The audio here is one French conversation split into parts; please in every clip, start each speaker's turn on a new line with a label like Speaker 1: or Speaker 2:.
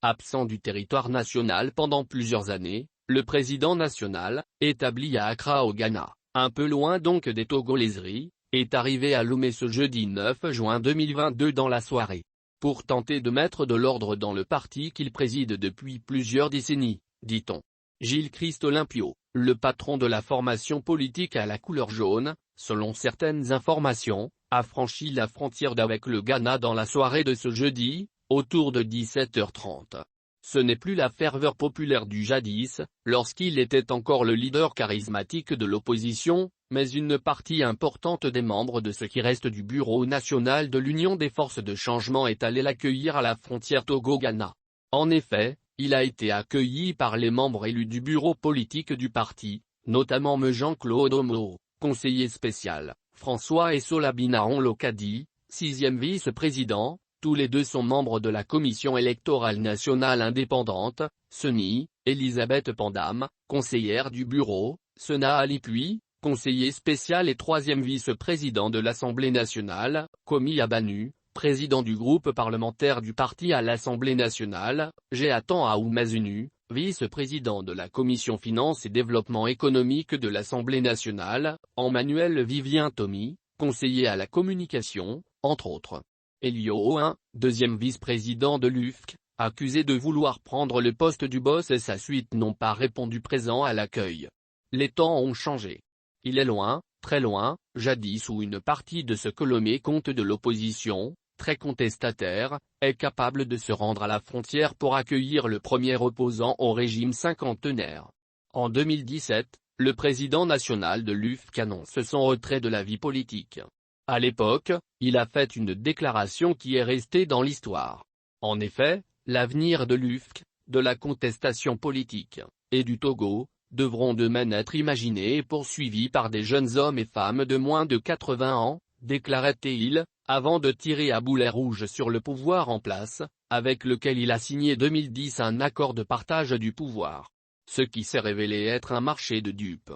Speaker 1: Absent du territoire national pendant plusieurs années, le président national, établi à Accra au Ghana, un peu loin donc des Togolaiseries, est arrivé à Lomé ce jeudi 9 juin 2022 dans la soirée. Pour tenter de mettre de l'ordre dans le parti qu'il préside depuis plusieurs décennies, dit-on. Gilles-Christ Olympio, le patron de la formation politique à la couleur jaune, selon certaines informations, a franchi la frontière avec le Ghana dans la soirée de ce jeudi, autour de 17h30. Ce n'est plus la ferveur populaire du jadis, lorsqu'il était encore le leader charismatique de l'opposition, mais une partie importante des membres de ce qui reste du Bureau national de l'Union des forces de changement est allé l'accueillir à la frontière Togo-Ghana. En effet, il a été accueilli par les membres élus du bureau politique du parti, notamment Jean-Claude Omo, conseiller spécial, François Essola Binaron Lokadi, 6e vice-président. Tous les deux sont membres de la Commission électorale nationale indépendante, CENI, Elisabeth Pandam, conseillère du bureau, Sena Ali Puis, conseiller spécial et 3e vice-président de l'Assemblée nationale, Komi Abanu, président du groupe parlementaire du parti à l'Assemblée nationale, Géatan Aoumazunu, vice-président de la Commission Finances et Développement économique de l'Assemblée nationale, Emmanuel Vivien Tomi, conseiller à la communication, entre autres. Elio Oun, deuxième vice-président de l'UFC, accusé de vouloir prendre le poste du boss et sa suite n'ont pas répondu présent à l'accueil. Les temps ont changé. Il est loin, très loin, jadis où une partie de ce que Lomé compte de l'opposition, très contestataire, est capable de se rendre à la frontière pour accueillir le premier opposant au régime cinquantenaire. En 2017, le président national de l'UFC annonce son retrait de la vie politique. À l'époque, il a fait une déclaration qui est restée dans l'histoire. En effet, l'avenir de l'UFC, de la contestation politique, et du Togo, devront demain être imaginés et poursuivis par des jeunes hommes et femmes de moins de 80 ans, déclarait-il, avant de tirer à boulet rouge sur le pouvoir en place, avec lequel il a signé 2010 un accord de partage du pouvoir. Ce qui s'est révélé être un marché de dupes.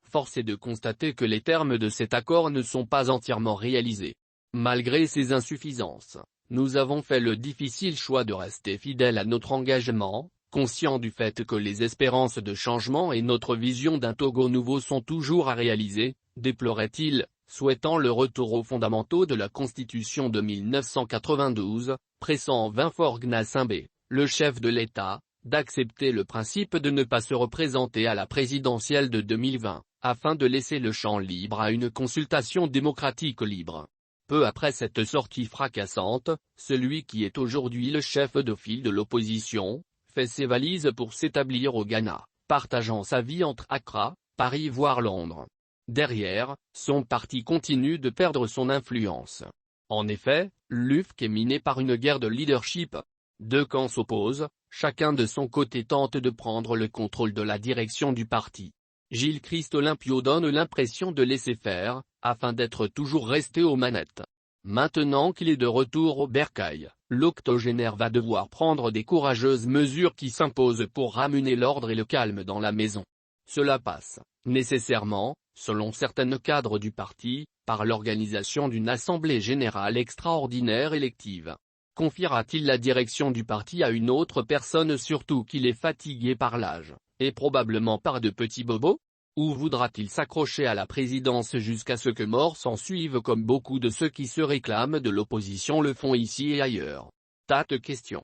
Speaker 1: Force est de constater que les termes de cet accord ne sont pas entièrement réalisés. Malgré ces insuffisances, nous avons fait le difficile choix de rester fidèles à notre engagement, conscients du fait que les espérances de changement et notre vision d'un Togo nouveau sont toujours à réaliser, déplorait-il, souhaitant le retour aux fondamentaux de la Constitution de 1992, pressant Vinfort Gnassingbé, le chef de l'État, d'accepter le principe de ne pas se représenter à la présidentielle de 2020, afin de laisser le champ libre à une consultation démocratique libre. Peu après cette sortie fracassante, celui qui est aujourd'hui le chef de file de l'opposition, fait ses valises pour s'établir au Ghana, partageant sa vie entre Accra, Paris voire Londres. Derrière, son parti continue de perdre son influence. En effet, l'UFC est miné par une guerre de leadership. Deux camps s'opposent, chacun de son côté tente de prendre le contrôle de la direction du parti. Gilles-Christ Olympio donne l'impression de laisser faire, afin d'être toujours resté aux manettes. Maintenant qu'il est de retour au bercail, l'octogénaire va devoir prendre des courageuses mesures qui s'imposent pour ramener l'ordre et le calme dans la maison. Cela passe, nécessairement, selon certains cadres du parti, par l'organisation d'une assemblée générale extraordinaire élective. Confiera-t-il la direction du parti à une autre personne surtout qu'il est fatigué par l'âge, et probablement par de petits bobos? Ou voudra-t-il s'accrocher à la présidence jusqu'à ce que mort s'en suive comme beaucoup de ceux qui se réclament de l'opposition le font ici et ailleurs? Tas de questions.